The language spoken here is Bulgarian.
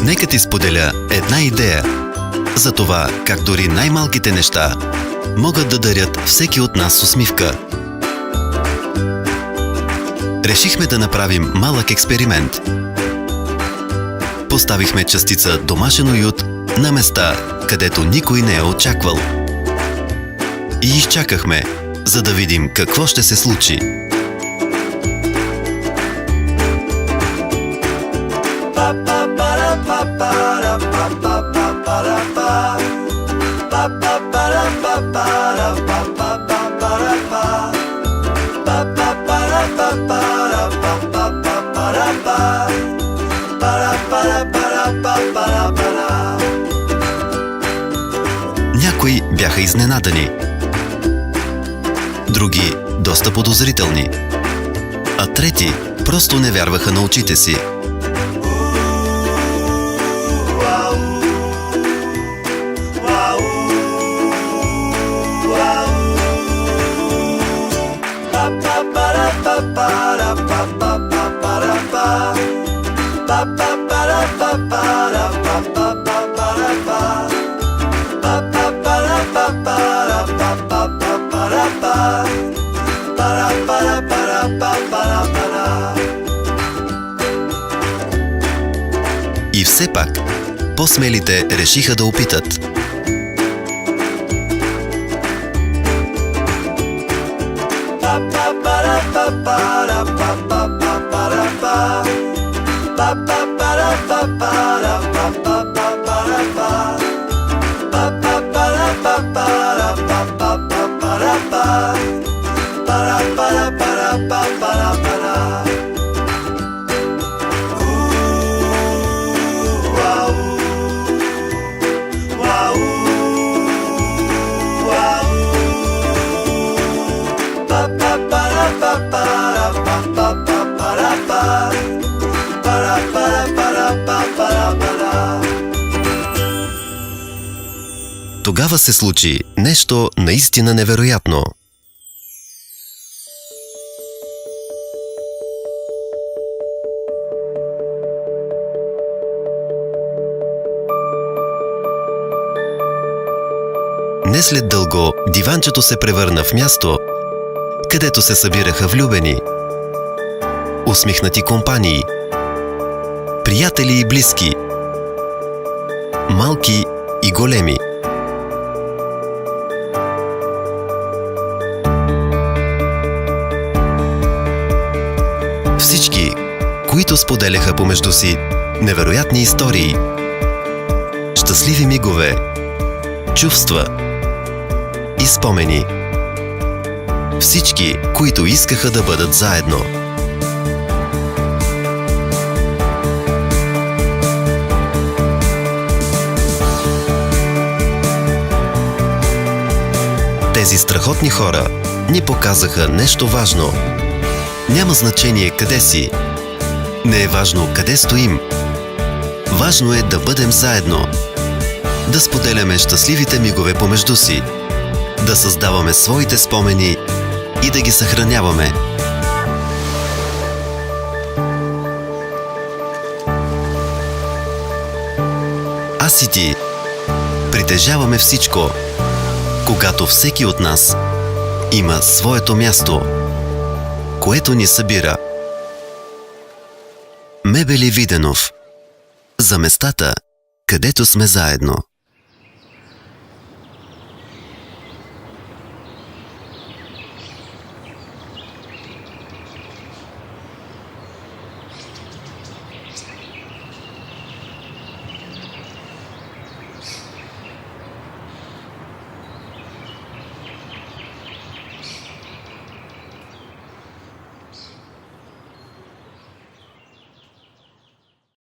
Нека ти споделя една идея за това как дори най-малките неща могат да дарят всеки от нас усмивка. Решихме да направим малък експеримент. Поставихме частица домашен уют на места, където никой не е очаквал. И изчакахме, за да видим какво ще се случи. Някои бяха изненадани, други доста подозрителни, а трети просто не вярваха на очите си. И все пак, по-смелите решиха да опитат. Тогава се случи нещо наистина невероятно. Не след дълго диванчето се превърна в място, където се събираха влюбени, усмихнати компании, приятели и близки, малки и големи. Всички, които споделяха помежду си невероятни истории, щастливи мигове, чувства и спомени. Всички, които искаха да бъдат заедно. Тези страхотни хора ни показаха нещо важно. Няма значение къде си. Не е важно къде стоим. Важно е да бъдем заедно. Да споделяме щастливите мигове помежду си. Да създаваме своите спомени и да ги съхраняваме. Аз и ти притежаваме всичко, когато всеки от нас има своето място, което ни събира. Мебели Виденов. За местата, където сме заедно.